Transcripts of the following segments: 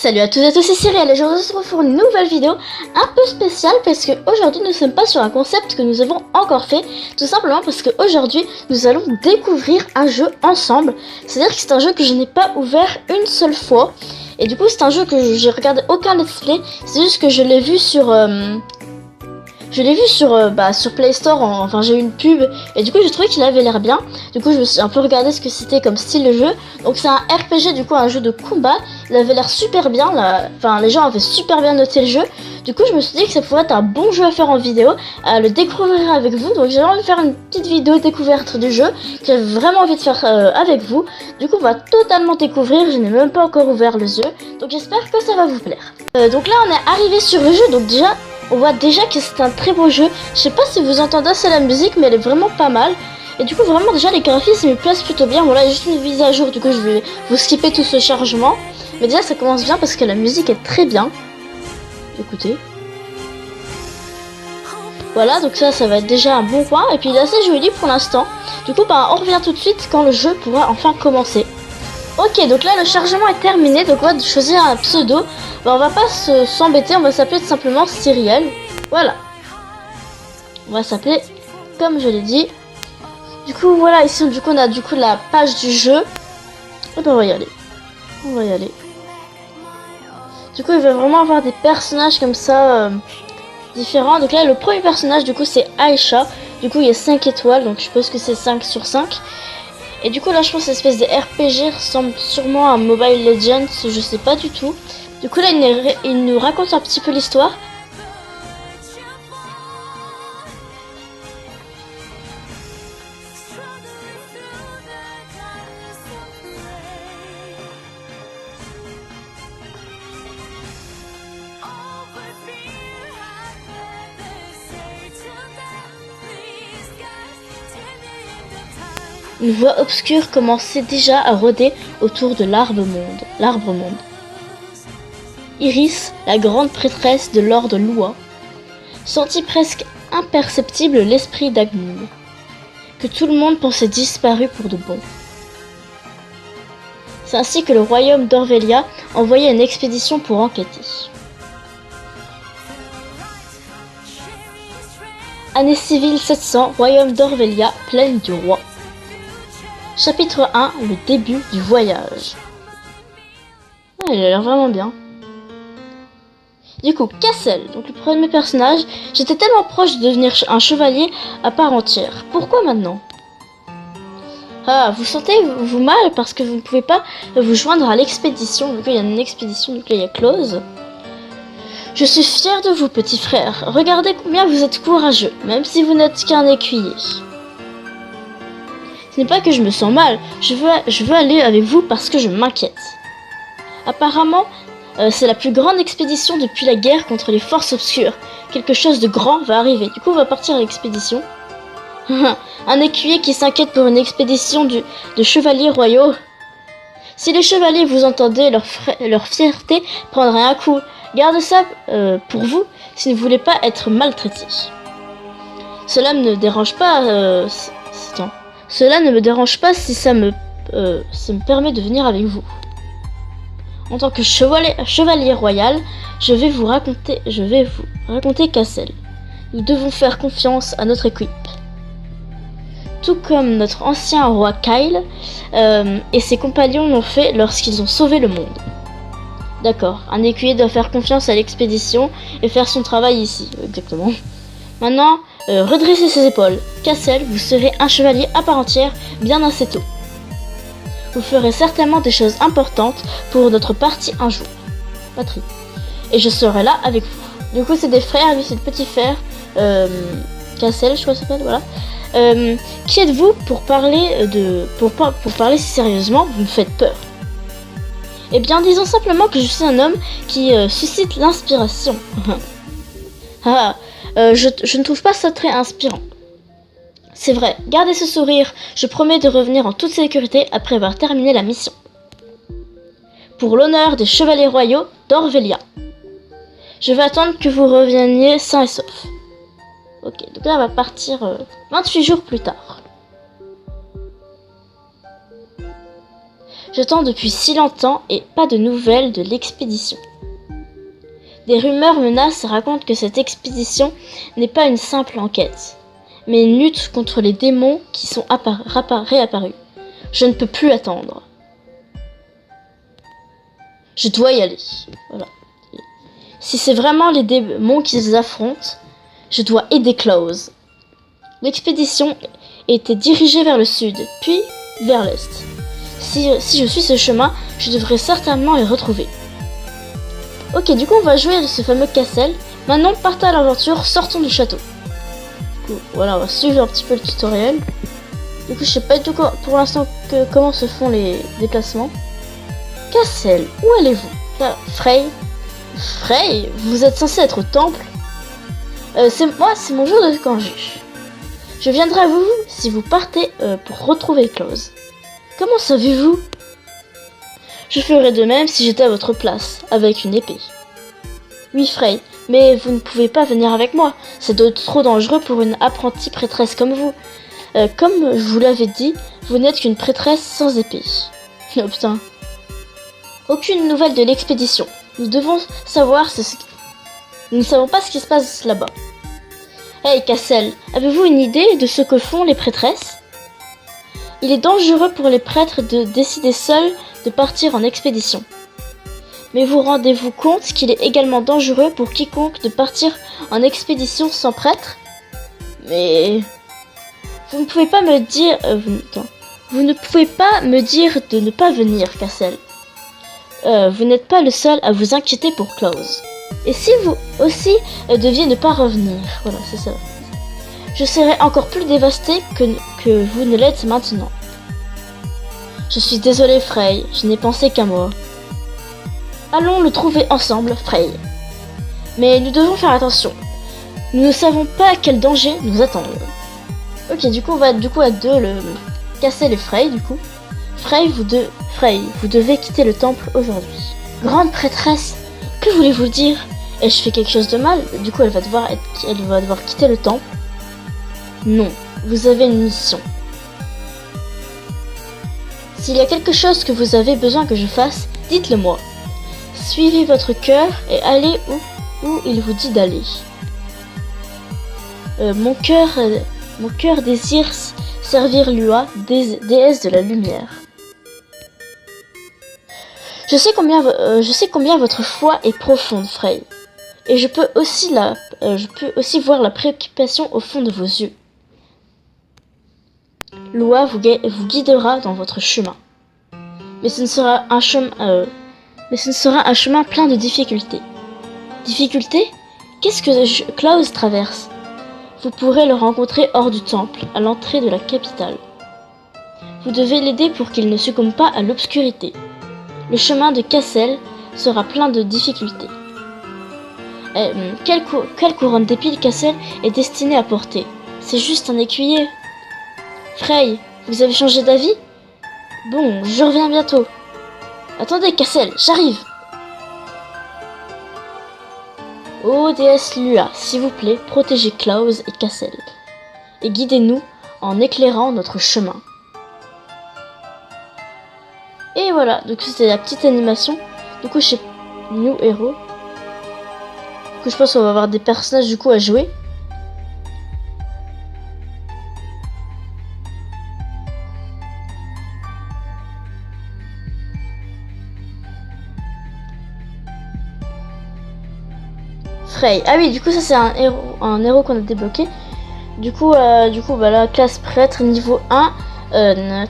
Salut à tous et à tous, c'est Cyril et je vous retrouve pour une nouvelle vidéo un peu spéciale parce que aujourd'hui nous ne sommes pas sur un concept que nous avons encore fait, tout simplement parce que aujourd'hui nous allons découvrir un jeu ensemble. C'est-à-dire que c'est un jeu que je n'ai pas ouvert une seule fois et du coup c'est un jeu que j'ai regardé aucun let's play, c'est juste que je l'ai vu sur sur Play Store, enfin j'ai eu une pub et du coup j'ai trouvé qu'il avait l'air bien. Du coup je me suis un peu regardé ce que c'était comme style de jeu. Donc c'est un RPG, du coup un jeu de combat. Il avait l'air super bien, enfin les gens avaient super bien noté le jeu. Du coup je me suis dit que ça pourrait être un bon jeu à faire en vidéo, à le découvrir avec vous. Donc j'ai envie de faire une petite vidéo découverte du jeu que j'avais vraiment envie de faire avec vous. Du coup on va totalement découvrir, je n'ai même pas encore ouvert les yeux. Donc j'espère que ça va vous plaire. Donc là on est arrivé sur le jeu, donc déjà on voit déjà que c'est un très beau jeu. Je sais pas si vous entendez assez la musique, mais elle est vraiment pas mal. Et du coup vraiment déjà les graphismes ils me plaisent plutôt bien. Bon là il y a juste une mise à jour, du coup je vais vous skipper tout ce chargement. Mais déjà ça commence bien parce que la musique est très bien. Écoutez. Voilà, donc ça va être déjà un bon point. Et puis il est assez joli pour l'instant. Du coup on revient tout de suite quand le jeu pourra enfin commencer. Ok, donc là le chargement est terminé, donc on va choisir un pseudo. On va pas s'embêter, on va s'appeler tout simplement Cyriel. Voilà. On va s'appeler comme je l'ai dit. Du coup voilà, ici du coup on a du coup la page du jeu. Et ben on va y aller. On va y aller. Du coup il va vraiment avoir des personnages comme ça différents. Donc là le premier personnage du coup c'est Aisha. Du coup il y a 5 étoiles, donc je suppose que c'est 5 sur 5. Et du coup là je pense que cette espèce de RPG ressemble sûrement à Mobile Legends, je sais pas du tout. Du coup là il nous raconte un petit peu l'histoire. Une voix obscure commençait déjà à rôder autour de l'arbre monde. Iris, la grande prêtresse de Lord Lua, sentit presque imperceptible l'esprit d'Agmoul, que tout le monde pensait disparu pour de bon. C'est ainsi que le royaume d'Orvelia envoyait une expédition pour enquêter. Année civile 700, royaume d'Orvelia, plaine du roi. Chapitre 1, le début du voyage. Ah, il a l'air vraiment bien. Du coup, Cassel, donc le premier personnage, j'étais tellement proche de devenir un chevalier à part entière. Pourquoi maintenant? Ah, vous sentez-vous mal parce que vous ne pouvez pas vous joindre à l'expédition. Donc il y a une expédition, donc là il y a Close. Je suis fier de vous, petit frère. Regardez combien vous êtes courageux, même si vous n'êtes qu'un écuyer. Ce n'est pas que je me sens mal, je veux aller avec vous parce que je m'inquiète. Apparemment, c'est la plus grande expédition depuis la guerre contre les forces obscures. Quelque chose de grand va arriver, du coup on va partir à l'expédition. Un écuyer qui s'inquiète pour une expédition de chevaliers royaux. Si les chevaliers vous entendez, leur fierté prendrait un coup. Gardez ça pour vous si vous ne voulez pas être maltraités. Cela ne me dérange pas, Cela ne me dérange pas si ça me permet de venir avec vous. En tant que chevalier royal, je vais vous raconter Cassel. Nous devons faire confiance à notre équipe. Tout comme notre ancien roi Kyle et ses compagnons l'ont fait lorsqu'ils ont sauvé le monde. D'accord, un écuyer doit faire confiance à l'expédition et faire son travail ici, exactement. Maintenant, redressez ses épaules. Cassel, vous serez un chevalier à part entière bien assez tôt. Vous ferez certainement des choses importantes pour notre partie un jour. Patrie. Et je serai là avec vous. Du coup, c'est des frères, lui c'est le petit frère. Cassel, je crois que ça s'appelle, voilà. Qui êtes-vous pour parler pour parler si sérieusement vous me faites peur? Eh bien, disons simplement que je suis un homme qui suscite l'inspiration. Je ne trouve pas ça très inspirant. C'est vrai, gardez ce sourire, je promets de revenir en toute sécurité après avoir terminé la mission. Pour l'honneur des chevaliers royaux d'Orvelia. Je vais attendre que vous reveniez sains et saufs. Ok, donc là on va partir 28 jours plus tard. J'attends depuis si longtemps et pas de nouvelles de l'expédition. Des rumeurs menacent et racontent que cette expédition n'est pas une simple enquête, mais une lutte contre les démons qui sont réapparus. Je ne peux plus attendre. Je dois y aller. Voilà. Si c'est vraiment les démons qui les affrontent, je dois aider Klaus. L'expédition était dirigée vers le sud, puis vers l'est. Si je suis ce chemin, je devrais certainement les retrouver. Ok, du coup on va jouer ce fameux Cassel. Maintenant, partons à l'aventure, sortons du château. Du coup, voilà, on va suivre un petit peu le tutoriel. Du coup, je sais pas du tout pour l'instant comment se font les déplacements. Cassel, où allez-vous? Là, Frey, vous êtes censé être au temple. C'est mon jour de congé. Je viendrai à vous si vous partez pour retrouver Klaus. Comment savez-vous? Je ferais de même si j'étais à votre place, avec une épée. Oui, Frey, mais vous ne pouvez pas venir avec moi. C'est trop dangereux pour une apprentie prêtresse comme vous. Comme je vous l'avais dit, vous n'êtes qu'une prêtresse sans épée. Oh putain. Aucune nouvelle de l'expédition. Nous devons savoir Nous ne savons pas ce qui se passe là-bas. Hey, Cassel, avez-vous une idée de ce que font les prêtresses? Il est dangereux pour les prêtres de décider seuls de partir en expédition. Mais vous rendez-vous compte qu'il est également dangereux pour quiconque de partir en expédition sans prêtre? Mais... Vous ne pouvez pas me dire... Vous ne pouvez pas me dire de ne pas venir, Cassel. Vous n'êtes pas le seul à vous inquiéter pour Klaus. Et si vous aussi deviez ne pas revenir? Voilà, c'est ça. Je serais encore plus dévastée que vous ne l'êtes maintenant. Je suis désolée, Frey, je n'ai pensé qu'à moi. Allons le trouver ensemble, Frey. Mais nous devons faire attention. Nous ne savons pas quel danger nous attend. Ok, du coup, on va à deux, le Cassel et Frey, du coup. Frey, vous devez quitter le temple aujourd'hui. Grande prêtresse, que voulez-vous dire? Ai-je fait quelque chose de mal? Du coup, elle va devoir quitter le temple. Non, vous avez une mission. S'il y a quelque chose que vous avez besoin que je fasse, dites-le moi. Suivez votre cœur et allez où il vous dit d'aller. Mon cœur désire servir Lua, déesse de la lumière. Je sais combien votre foi est profonde, Frey. Et je peux aussi voir la préoccupation au fond de vos yeux. Lua vous guidera dans votre chemin. Mais ce sera un chemin plein de difficultés. Difficultés? Qu'est-ce que Klaus traverse? Vous pourrez le rencontrer hors du temple, à l'entrée de la capitale. Vous devez l'aider pour qu'il ne succombe pas à l'obscurité. Le chemin de Cassel sera plein de difficultés. Quelle couronne d'épines Cassel est destinée à porter? C'est juste un écuyer. Frey, vous avez changé d'avis? Bon, je reviens bientôt. Attendez, Cassel, j'arrive. Oh déesse Lua, s'il vous plaît, protégez Klaus et Cassel. Et guidez-nous en éclairant notre chemin. Et voilà, donc c'était la petite animation. Du coup, chez New Hero. Du coup, je pense qu'on va avoir des personnages du coup à jouer. Frey. Ah oui, du coup ça c'est un héros qu'on a débloqué. Du coup bah la classe prêtre niveau 1,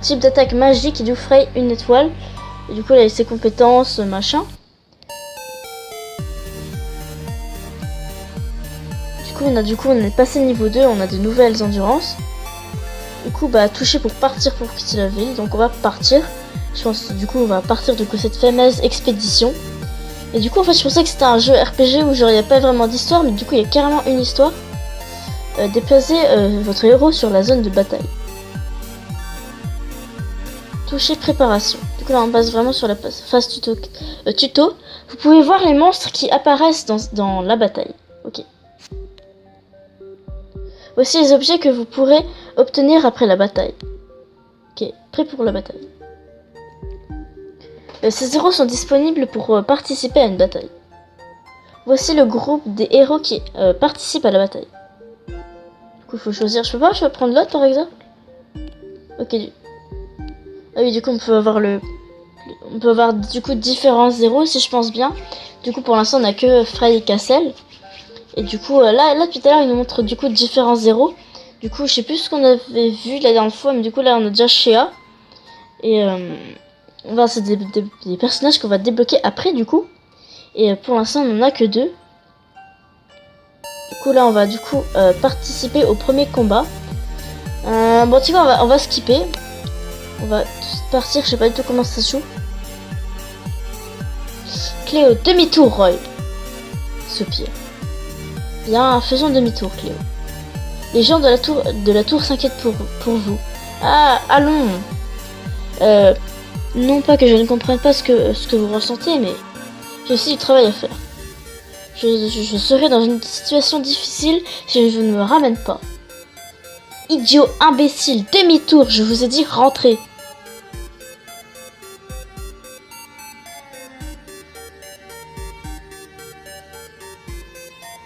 type d'attaque magique et du Frey 1 étoile. Et du coup il a ses compétences machin. Du coup on est passé niveau 2, on a de nouvelles endurances. Du coup bah toucher pour partir pour quitter la ville, donc on va partir. Je pense du coup on va partir de cette fameuse expédition. Et du coup en fait je pensais que c'était un jeu RPG où genre il n'y a pas vraiment d'histoire, mais du coup il y a carrément une histoire. Déplacez votre héros sur la zone de bataille. Toucher préparation. Du coup là on passe vraiment sur la phase tuto. Vous pouvez voir les monstres qui apparaissent dans la bataille. Ok. Voici les objets que vous pourrez obtenir après la bataille. Ok, prêt pour la bataille. Ces zéros sont disponibles pour participer à une bataille. Voici le groupe des héros qui participent à la bataille. Du coup, il faut choisir. Je peux prendre l'autre par exemple. Ok. Ah oui, du coup, on peut avoir du coup différents zéros si je pense bien. Du coup, pour l'instant, on a que Frey et Cassel. Et du coup, là, depuis tout à l'heure, il nous montre du coup différents zéros. Du coup, je sais plus ce qu'on avait vu la dernière fois, mais du coup, là, on a déjà Shea. Et c'est des personnages qu'on va débloquer après, du coup. Et pour l'instant, on n'en a que 2. Du coup, là, on va du coup participer au premier combat. Bon, tu vois, on va skipper. On va partir, je sais pas du tout comment ça se joue. Cléo, demi-tour, Roy. Soupir. Bien, faisons demi-tour, Cléo. Les gens de la tour s'inquiètent pour vous. Ah, allons. Non pas que je ne comprenne pas ce que vous ressentez, mais j'ai aussi du travail à faire. Je serai dans une situation difficile si je ne me ramène pas. Idiot, imbécile, demi-tour, je vous ai dit rentrez.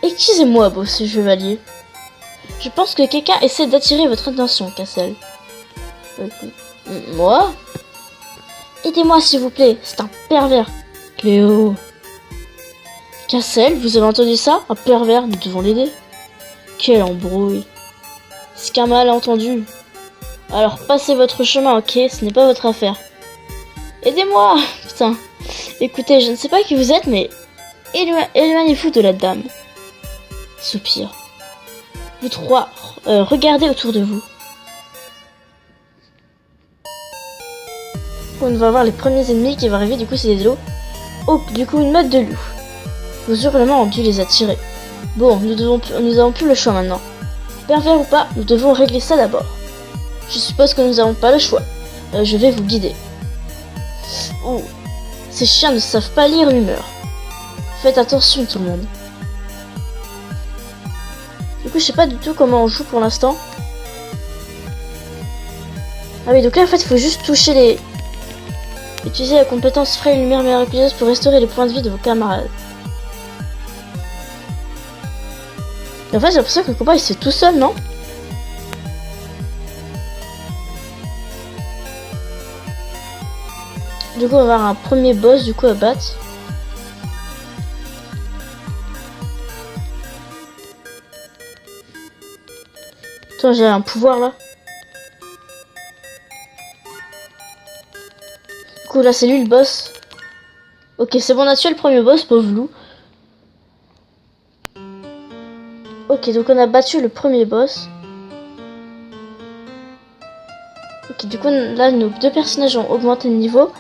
Excusez-moi, beau chevalier. Je pense que quelqu'un essaie d'attirer votre attention, Cassel. Moi? Aidez-moi, s'il vous plaît, c'est un pervers. Cléo. Cassel, vous avez entendu ça? Un pervers, nous devons l'aider. Quelle embrouille. C'est qu'un malentendu. Alors passez votre chemin, ok? Ce n'est pas votre affaire. Aidez-moi! Putain. Écoutez, je ne sais pas qui vous êtes, mais éloignez-vous de la dame. Soupir. Vous trois, regardez autour de vous. On va voir les premiers ennemis qui vont arriver, du coup c'est des loups. Oh, du coup une meute de loups. Vos hurlements ont dû les attirer. Bon, nous avons plus le choix maintenant. Pervers ou pas, nous devons régler ça d'abord. Je suppose que nous n'avons pas le choix. Je vais vous guider. Oh, ces chiens ne savent pas lire l'humeur. Faites attention tout le monde. Du coup, je sais pas du tout comment on joue pour l'instant. Ah oui, donc là en fait, il faut juste toucher les... Utilisez la compétence Frey Lumière Miraculeuse pour restaurer les points de vie de vos camarades. Et en fait, j'ai l'impression que le combat il se fait tout seul, non? Du coup, on va avoir un premier boss du coup à battre. Attends, j'ai un pouvoir là. Du coup, là, c'est lui le boss. Ok, c'est bon, on a tué le premier boss, pauvre loup. Ok, donc on a battu le premier boss. Ok, du coup, là, nos deux personnages ont augmenté de niveau.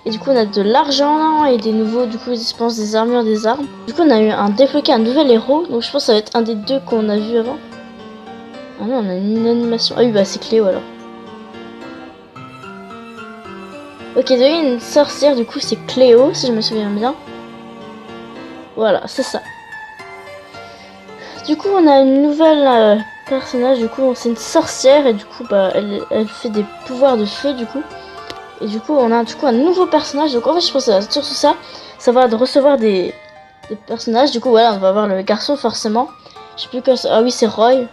Et du coup, on a de l'argent et des nouveaux, du coup, dispense des armures, des armes. Du coup, on a eu débloqué un nouvel héros. Donc, je pense que ça va être un des deux qu'on a vu avant. Ah non, on a une animation. Ah oui, bah, c'est Cléo alors. Ok, il y a une sorcière, du coup, c'est Cléo, si je me souviens bien. Voilà, c'est ça. Du coup, on a une nouvelle personnage, du coup, c'est une sorcière, et du coup, bah, elle fait des pouvoirs de feu, du coup. Et du coup, on a du coup un nouveau personnage. Donc en fait, je pense que surtout ça va de recevoir des personnages. Du coup, voilà, on va avoir le garçon forcément. Je sais plus quoi. Ah oui, c'est Roy.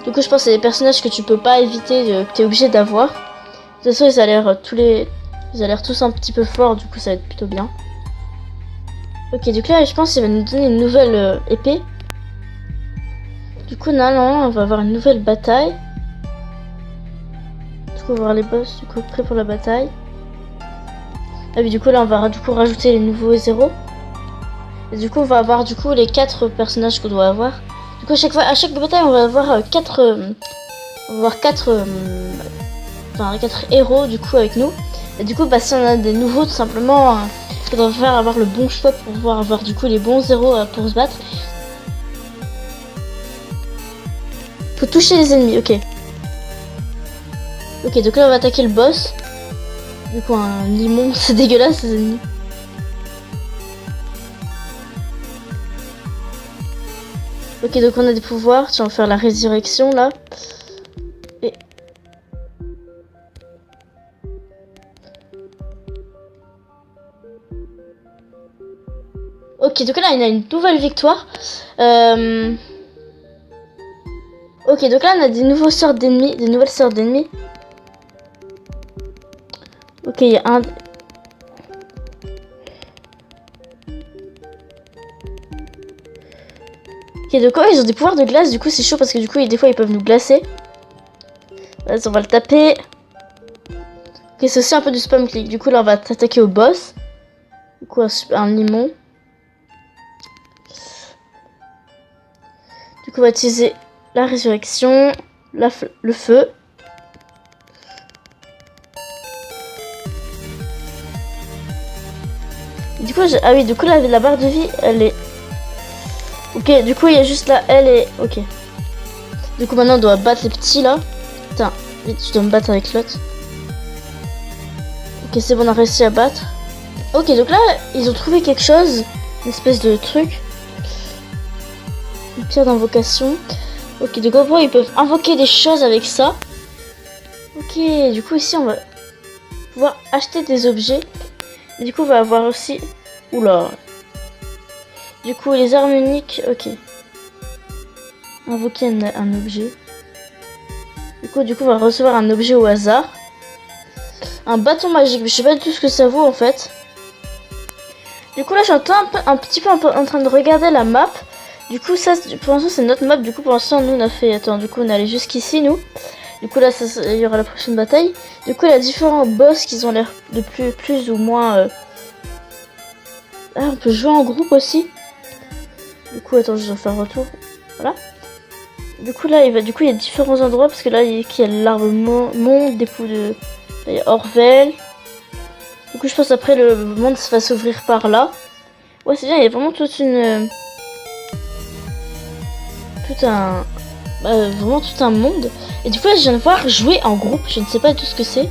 Du coup, je pense que c'est des personnages que tu peux pas éviter, que tu es obligé d'avoir. De toute façon, ils ont l'air tous un petit peu forts. Du coup, ça va être plutôt bien. Ok, du coup là, je pense qu'il va nous donner une nouvelle épée. Du coup, non, on va avoir une nouvelle bataille. Du coup, on va voir les boss, du coup, prêts pour la bataille. Ah oui, du coup, là, on va du coup rajouter les nouveaux zéros. Et du coup, on va avoir du coup les 4 personnages qu'on doit avoir. Du coup, à chaque bataille, on va avoir 4 héros, du coup, avec nous. Et du coup, bah, si on a des nouveaux, tout simplement, il faudra faire avoir le bon choix pour pouvoir avoir, du coup, les bons zéros pour se battre. Faut toucher les ennemis, ok. Ok, donc là on va attaquer le boss. Du coup un limon, c'est dégueulasse ces ennemis. Ok, donc on a des pouvoirs, tiens on va faire la résurrection là. Et... Ok, donc là, il y a une nouvelle victoire. Ok, donc là, on a des nouveaux sortes d'ennemis, des nouvelles sortes d'ennemis. Ok, il y a un... Ok, donc ils ont des pouvoirs de glace, du coup c'est chaud parce que du coup des fois ils peuvent nous glacer. Vas-y, on va le taper. Ok, c'est aussi un peu du spam click. Du coup là on va s'attaquer au boss. Du coup un limon. Du coup on va utiliser la résurrection, le feu. Du coup ah oui, du coup la barre de vie elle est... Ok, du coup il y a juste là, elle est... Ok. Du coup maintenant on doit battre les petits là. Putain, vite je dois me battre avec l'autre. Ok, c'est bon, on a réussi à battre. Ok, donc là ils ont trouvé quelque chose. Une espèce de truc. Une pierre d'invocation. Ok, donc en gros ils peuvent invoquer des choses avec ça. Ok, du coup ici on va pouvoir acheter des objets. Et du coup on va avoir aussi... Oula. Du coup les armes uniques, ok. Invoquer un objet. Du coup on va recevoir un objet au hasard. Un bâton magique, mais je sais pas du tout ce que ça vaut en fait. Du coup là je suis un petit peu en train de regarder la map. Du coup ça pour l'instant c'est notre map. Du coup pour l'instant nous on a fait... Attends, du coup on est allé jusqu'ici nous. Du coup là il y aura la prochaine bataille. Du coup il y a différents boss qui ont l'air de plus ou moins... Ah, on peut jouer en groupe aussi. Du coup attends, je vais faire un retour. Voilà. Du coup là il y a différents endroits parce que là il y a l'arbre monde, des poules de... Là, il y a Orvel. Du coup je pense après le monde va s'ouvrir par là. Ouais c'est bien, il y a vraiment toute une... vraiment tout un monde. Et du coup là je viens de voir jouer en groupe, je ne sais pas du tout ce que c'est.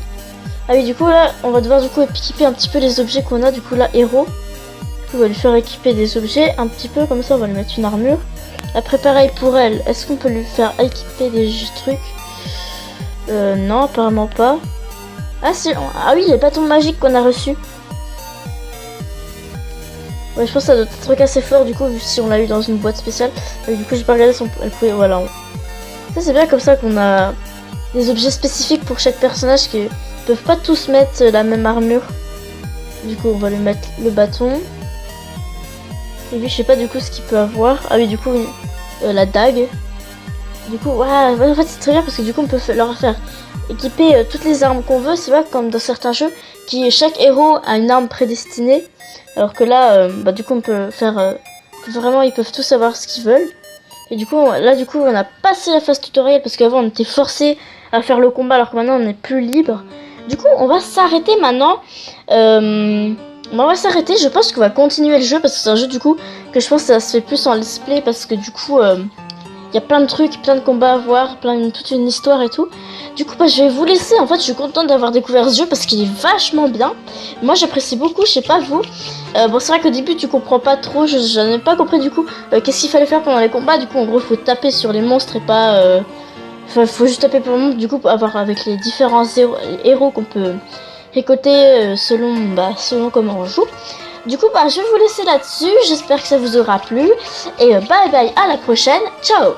Ah oui, du coup là on va devoir du coup équiper un petit peu les objets qu'on a. Du coup là héros, on va lui faire équiper des objets un petit peu comme ça, on va lui mettre une armure. Après pareil pour elle, est-ce qu'on peut lui faire équiper des trucs? Non apparemment pas. Ah si, ah oui, les bâtons magiques qu'on a reçus. Ouais, je pense que ça doit être un truc assez fort du coup, vu si on l'a eu dans une boîte spéciale. Et du coup j'ai pas regardé si elle pouvait... Voilà. Ça c'est bien comme ça qu'on a des objets spécifiques pour chaque personnage qui peuvent pas tous mettre la même armure. Du coup on va lui mettre le bâton. Et lui je sais pas du coup ce qu'il peut avoir. Ah oui, du coup la dague. Du coup ouais, en fait c'est très bien parce que du coup on peut leur faire équiper toutes les armes qu'on veut. C'est pas comme dans certains jeux qui chaque héros a une arme prédestinée. Alors que là du coup on peut faire vraiment ils peuvent tous savoir ce qu'ils veulent. Et du coup là du coup on a passé la phase tutoriel parce qu'avant on était forcé à faire le combat alors que maintenant on est plus libre. Du coup on va s'arrêter maintenant. On va s'arrêter, je pense qu'on va continuer le jeu parce que c'est un jeu du coup que je pense que ça se fait plus en let's play parce que du coup il y a plein de trucs, plein de combats à voir, toute une histoire et tout. Du coup je vais vous laisser, en fait je suis contente d'avoir découvert ce jeu parce qu'il est vachement bien. Moi j'apprécie beaucoup, je sais pas vous. Bon c'est vrai qu'au début tu comprends pas trop, je n'ai pas compris du coup qu'est-ce qu'il fallait faire pendant les combats. Du coup en gros faut taper sur les monstres et pas... Enfin faut juste taper pour le monstre du coup pour avoir avec les différents héros qu'on peut récolter selon comment on joue. Du coup je vais vous laisser là-dessus, j'espère que ça vous aura plu. Et bye bye, à la prochaine, ciao.